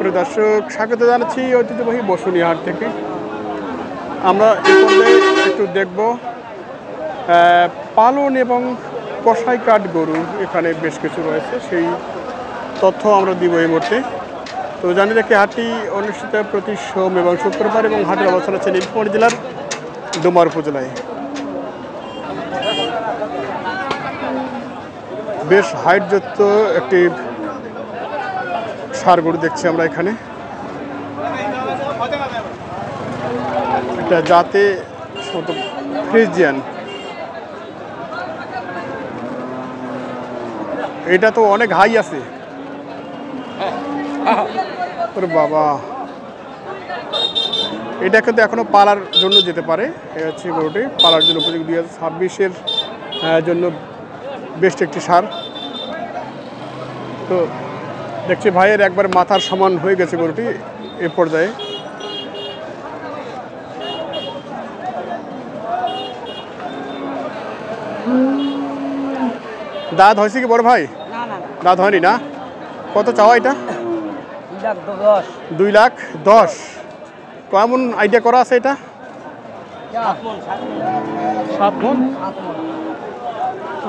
প্রিয় দর্শক, স্বাগত জানাচ্ছি ঐতিহ্যবাহী বসুনিয়া হাট থেকে। আমরা এই পর্যায়ে একটু দেখব পালন এবং কষাই কাঠ গরু এখানে বেশ কিছু রয়েছে, সেই তথ্য আমরা দিব এই মুহূর্তে। তো জানি রাখি, হাটটি অনুষ্ঠিত প্রতি সোম এবং শুক্রবার এবং হাটের অবস্থান আছে নীলফামারী জেলার ডোমার উপজেলায়। বেশ হাইটযুক্ত একটি ষাঁড় গরু দেখছি আমরা এখানে। এটা জাতে ফ্রিজিয়ান। এটা তো অনেক হাই আছে বাবা। এটা কিন্তু এখনো পালার জন্য যেতে পারে। এটা হচ্ছে গরুটি পালার জন্য উপযোগী। 2026-এর জন্য বেস্ট একটি ষাঁড়। তো দেখছি ভাইয়ের একবার মাথার সমান হয়ে গেছে গরুটি এ পর্যায়ে। দাঁত হয়েছে কি বড় ভাই? দাঁত হয়নি না? কত চাওয়া এটা? 2,10,000। কেমন আইডিয়া করা আছে এটা? 7 মণ।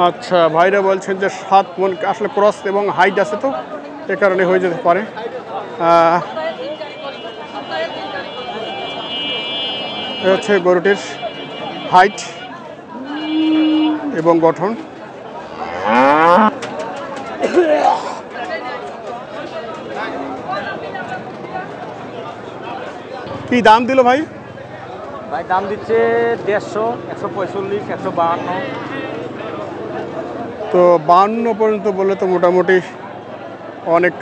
আচ্ছা, ভাইরা বলছেন যে 7 মণ। আসলে ক্রস এবং হাইট আছে, তো এ কারণে হয়ে যেতে পারে। হচ্ছে গরুটির হাইট এবং গঠন। কি দাম দিল ভাই? ভাই দাম দিচ্ছে 150, 145, 152। তো 52 পর্যন্ত বলে তো মোটামুটি অনেক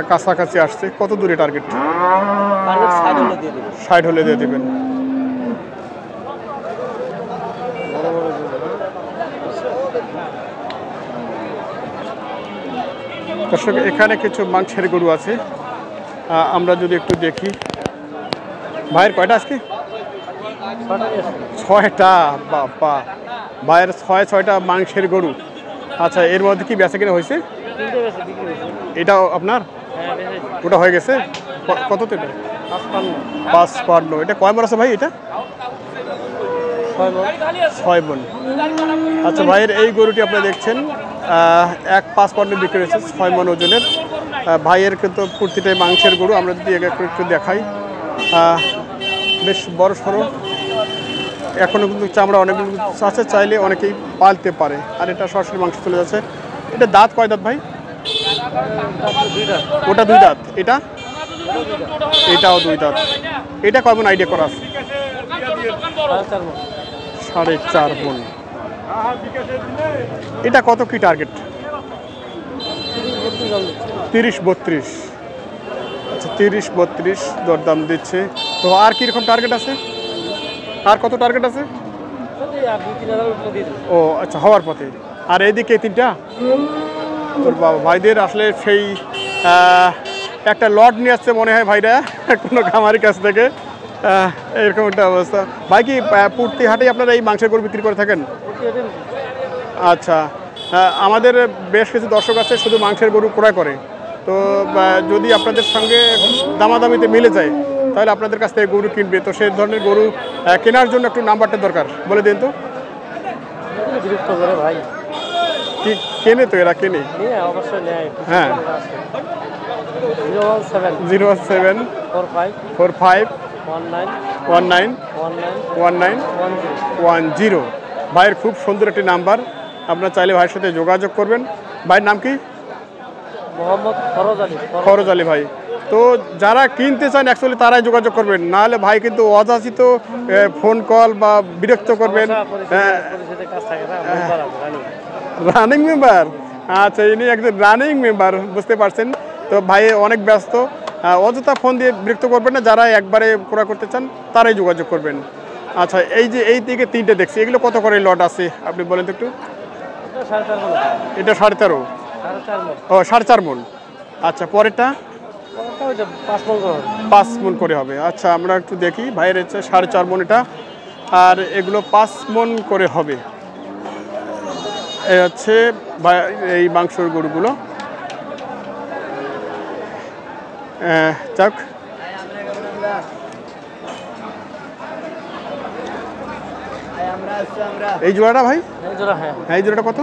কাছাকাছি আসছে। কত দূরে টার্গেট? 60 হলে দিয়ে দেবেন। দর্শক, এখানে কিছু মাংসের গরু আছে, আমরা যদি একটু দেখি। ভাইয়ের কয়টা আজকে? 6টা। বাবা, ভাইয়ের 6টা মাংসের গরু। আচ্ছা, এর মধ্যে কি বেচা কিনা হয়েছে? এটাও আপনার? ওটা হয়ে গেছে। কততে? 55। এটা কয় মণ আছে ভাই? এটা 6 মণ। আচ্ছা, ভাইয়ের এই গরুটি আপনারা দেখছেন 1,55 বিক্রি হয়েছে, 6 মণ ওজনের। ভাইয়ের কিন্তু প্রতিটাই মাংসের গরু। আমরা যদি একটু দেখাই, বেশ বড় সড়ো। এখনও কিন্তু চামড়া অনেকগুলো আছে, চাইলে অনেকেই পালতে পারে। আর এটা সরাসরি মাংস চলে যাচ্ছে। এটা দাঁত কয় দাঁত ভাই? ওটা 2 দাঁত। এটাও 2 দাঁত। এটা কেমন আইডিয়া করা আছে? 4.5 মণ। এটা কত কি টার্গেট? 30-32। আচ্ছা, 30-32 দরদাম দিচ্ছে। তো আর কীরকম টার্গেট আছে? আর কত টার্গেট আছে? ও আচ্ছা, হওয়ার পথে। আর এইদিকে 3টা তোর বাবা। ভাইদের আসলে সেই একটা লট নিয়ে আসছে মনে হয় ভাইরা কোনো খামারের কাছ থেকে। এরকম একটা অবস্থা। ভাই কি প্রতি হাটেই আপনারা এই মাংসের গরু বিক্রি করে থাকেন? আচ্ছা, আমাদের বেশ কিছু দর্শক আছে শুধু মাংসের গরু ক্রয় করে। তো যদি আপনাদের সঙ্গে দামাদামিতে মিলে যায়, তাহলে আপনাদের কাছ থেকে গরু কিনবে। তো সেই ধরনের গরু কেনার জন্য একটু নাম্বারটা দরকার, বলে দিন তো। ভাই কি কেনে? তো এরা কেনে? হ্যাঁ, 017-45-19-19-19-10। ভাইয়ের খুব সুন্দর একটি নাম্বার, আপনারা চাইলে ভাইয়ের সাথে যোগাযোগ করবেন। ভাইয়ের নাম কি? মোহাম্মদ ফরজ আলী ভাই। তো যারা কিনতে চান অ্যাকচুয়ালি তারাই যোগাযোগ করবেন, নাহলে ভাই কিন্তু অযাচিত ফোন কল বা বিরক্ত করবেন। Running member? আচ্ছা, ইনি একজন রানিং মেম্বার, বুঝতে পারছেন। তো ভাই অনেক ব্যস্ত, অযথা ফোন দিয়ে বিরক্ত করবেন না। যারা একবারে ক্রয় করতে চান তারাই যোগাযোগ করবেন। আচ্ছা, এই যে এই দিকে 3টে দেখছি, এগুলো কত করে লট আছে আপনি বলেন তো একটু। এটা 13.5। ও 4.5 মণ। আচ্ছা, পরেরটা 5 মণ করে হবে। আচ্ছা, আমরা একটু দেখি। ভাইয়ের হচ্ছে 4.5 মণ এটা, আর এগুলো 5 মণ করে হবে। এই হচ্ছে এই মাংসের গরুগুলো। যাক, এই জোড়াটা ভাই, এই জোড়া, হ্যাঁ এই জোড়াটা কত?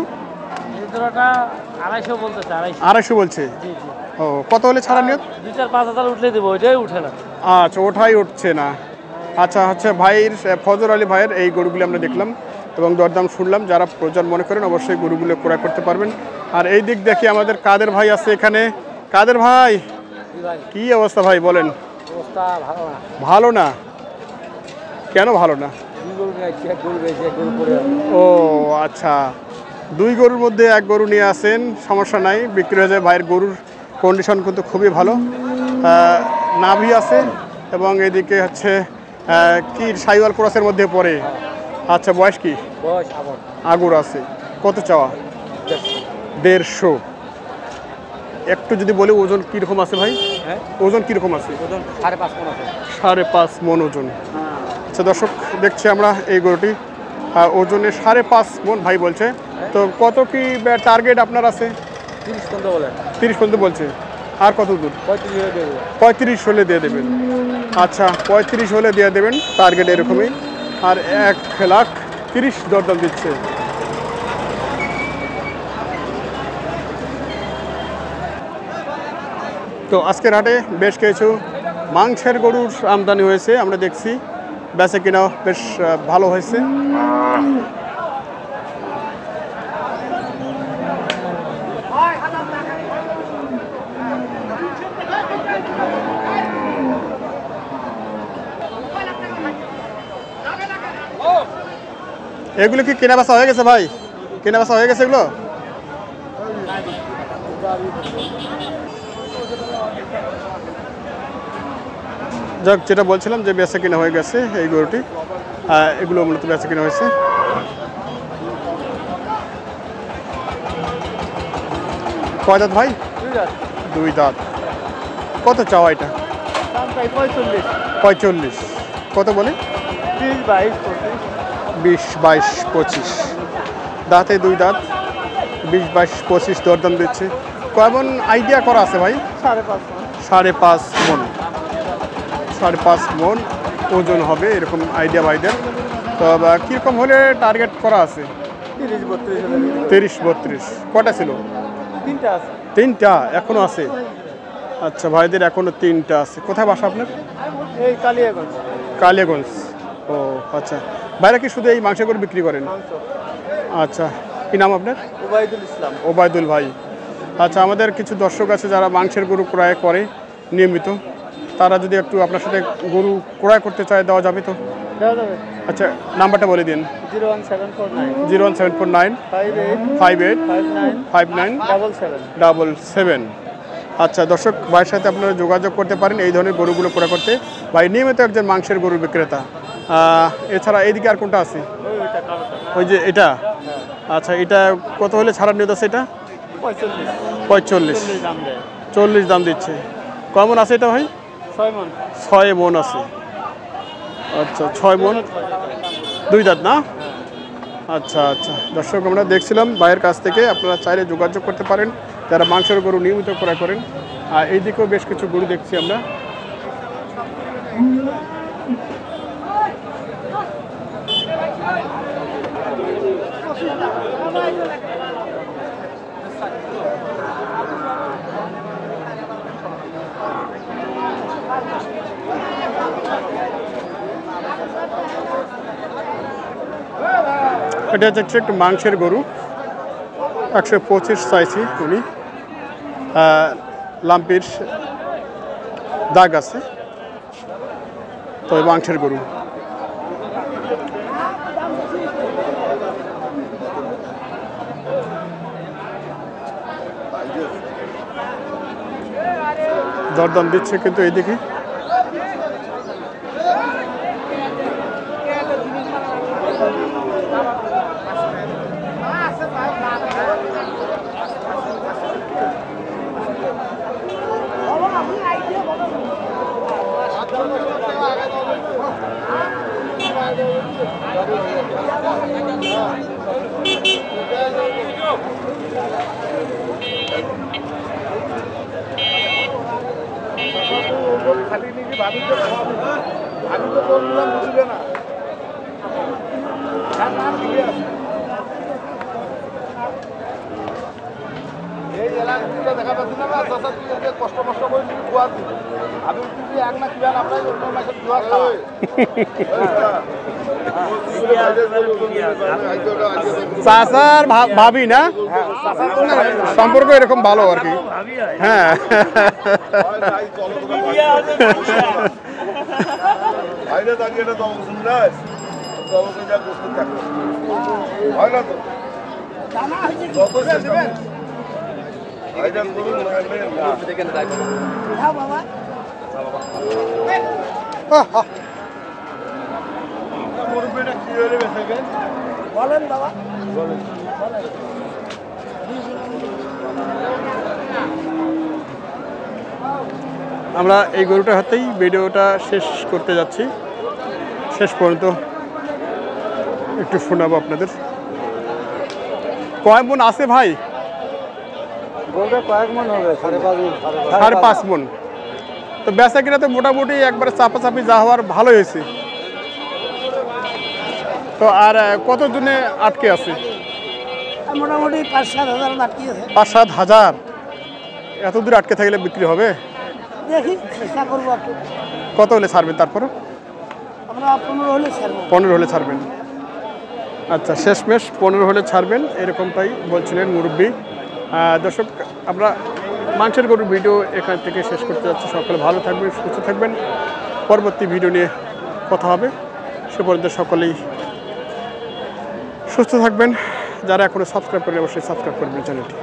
এই জোড়াটা 250 বলতেছে, 250। 250 বলছে। জি জি। ও, কত হলে ছাড়া নিয়ত? 2-4-5 হাজার উঠলে দেবো, ওইটাই উঠে না। আচ্ছা, ওঠাই উঠছে না। আচ্ছা, হচ্ছে ভাইয়ের ফজর আলী ভাইয়ের এই গরুগুলি আমরা দেখলাম এবং দরদাম শুনলাম। যারা প্রয়োজন মনে করেন অবশ্যই গরুগুলো ক্রয় করতে পারবেন। আর এই দিক দেখি আমাদের কাদের ভাই আছে এখানে। কাদের ভাই, কি অবস্থা ভাই বলেন? অবস্থা ভালো না। ভালো না? কেন ভালো না? ও আচ্ছা, 2 গরুর মধ্যে 1 গরু নিয়ে আসেন, সমস্যা নাই, বিক্রি হয়ে যায়। ভাইয়ের গরুর কন্ডিশন কিন্তু খুবই ভালো, নাভি আছে এবং এদিকে হচ্ছে কি সাইওয়াল ক্রসের মধ্যে পড়ে। আচ্ছা, বয়স কি? বয়স আগুর আছে। কত চাওয়া? 150। একটু যদি বলি ওজন কীরকম আছে ভাই? হ্যাঁ, ওজন কীরকম আছে? ওজন 5.5 মণ আছে। 5.5 মণ ওজন। আচ্ছা দর্শক, দেখছি আমরা এই গরুটি ওজনে 5.5 মণ ভাই বলছে। তো কত কি টার্গেট আপনার আছে? 30 পর্যন্ত বলেন। 30 পর্যন্ত বলছে। আর কত দূর? 35 35 হলে দেবো। হলে দিয়ে দেবেন। আচ্ছা, 35 হলে দিয়ে দেবেন, টার্গেট এরকমই। আর 1,30,000 দরদাম দিচ্ছে। তো আজকের হাটে বেশ কিছু মাংসের গরুর আমদানি হয়েছে, আমরা দেখছি বেচে কিনা বেশ ভালো হয়েছে। এগুলো কি কেনা বেচা হয়ে গেছে ভাই? কেনা বেচা হয়ে গেছে এগুলো? যাক, যেটা বলছিলাম যে বেচা কিনা হয়ে গেছে এই গরুটি, এগুলো মূলত বেচা কিনা হয়েছে। কয় দাঁত ভাই? 2 দাঁত। কত চাওয়া এটা? 45। কত বলে? 20, 22, 25। দাঁতে 2 দাঁত, 20, 22, 25 দরদাম দিচ্ছে। কেমন আইডিয়া করা আছে ভাই? 5.5 মণ। 5.5 মণ ওজন হবে এরকম আইডিয়া ভাইদের। তো কীরকম হলে টার্গেট করা আছে? 30-32। কটা ছিল? 3টা এখনো আছে। আচ্ছা, ভাইদের এখনো 3টা আছে। কোথায় বাসা আপনার? এই কালিয়াগঞ্জ। কালিয়াগঞ্জ। ও আচ্ছা, ভাইরা কি শুধু এই মাংস করে বিক্রি করেন? আচ্ছা, কি নাম আপনার? ওবায়দুল ইসলাম। ওবায়দুল ভাই। আচ্ছা, আমাদের কিছু দর্শক আছে যারা মাংসের গরু ক্রয় করে নিয়মিত, তারা যদি একটু আপনার সাথে গরু ক্রয় করতে চায় দেওয়া যাবে তো? দেওয়া যাবে। আচ্ছা, নাম্বারটা বলে দিন। 01749 01749 58 59 777। আচ্ছা দর্শক, ভাইয়ের সাথে আপনারা যোগাযোগ করতে পারেন এই ধরনের গরুগুলো ক্রয় করতে। ভাই নিয়মিত একজন মাংসের গরুর বিক্রেতা। এছাড়া এইদিকে আর কোনটা আছে? ওই যে এটা। আচ্ছা, এটা কত হলে ছাড়ার নিয়ত আছে? এটা 45। 40 দাম দিচ্ছে। কেমন আছে এটা ভাই? 6 মণ আছে। আচ্ছা, 6 মণ, 2 দাঁত না? আচ্ছা আচ্ছা দর্শক, আমরা দেখছিলাম ভাইয়ের কাছ থেকে। আপনারা চাইলে যোগাযোগ করতে পারেন যারা মাংসের গরু নিয়মিত ক্রয় করেন। আর এইদিকেও বেশ কিছু গরু দেখছি আমরা। এটা হচ্ছে একটু মাংসের গরু, 125 চাইছি উনি। লাম্পির দাগ আছে, তো মাংসের গরু। দরদাম দিচ্ছে কিন্তু এইদিকে। এই এলাকাটা দেখা পাচ্ছি না চাচা তুই যে কষ্ট মষ্ট করে তুই দোয়া দিবি আমি তুই এক না কিবা আপনার অন্য মাসে দোয়া খাওয়া চাচার ভাবি না সম্পর্ক এরকম ভালো আর কি হ্যাঁ ভাইরা দাঁড়িয়ে এটা দম শুনলাস দমকে যা প্রস্তুত থাকো হয় না তো কত চেষ্টা ভাইরা করুন দেখেন বাবা মুরব্বিটা কি হলে বেঁচে বলেন বাবা বলেন আমরা এই গরুটার হাতেই ভিডিওটা শেষ করতে যাচ্ছি শেষ পর্যন্ত একটু শোনাবো আপনাদের কয় মন আছে ভাই গরুটা কয়েক মন হবে 5.5 মন তো বেচা কিনা তো মোটামুটি একবারে চাপাচাপি যা হওয়ার ভালো হয়েছে তো আর কত জনে আটকে আছে মোটামুটি 5-7 হাজার আটকে আছে 5-7 হাজার এত দূরে আটকে থাকলে বিক্রি হবে দেখি চেষ্টা করবো একটু কত হলে ছাড়বেন তারপরে আমরা 15 হলে ছাড়বো 15 হলে ছাড়বেন আচ্ছা শেষমেশ 15 হলে ছাড়বেন এরকমটাই বলছিলেন মুরব্বী দর্শক আমরা মাংসের গরুর ভিডিও এখান থেকে শেষ করতে যাচ্ছি সকলে ভালো থাকবেন সুস্থ থাকবেন পরবর্তী ভিডিও নিয়ে কথা হবে সে পর্যন্ত সকলেই সুস্থ থাকবেন যারা এখনও সাবস্ক্রাইব করেন অবশ্যই সাবস্ক্রাইব করবেন চ্যানেলটি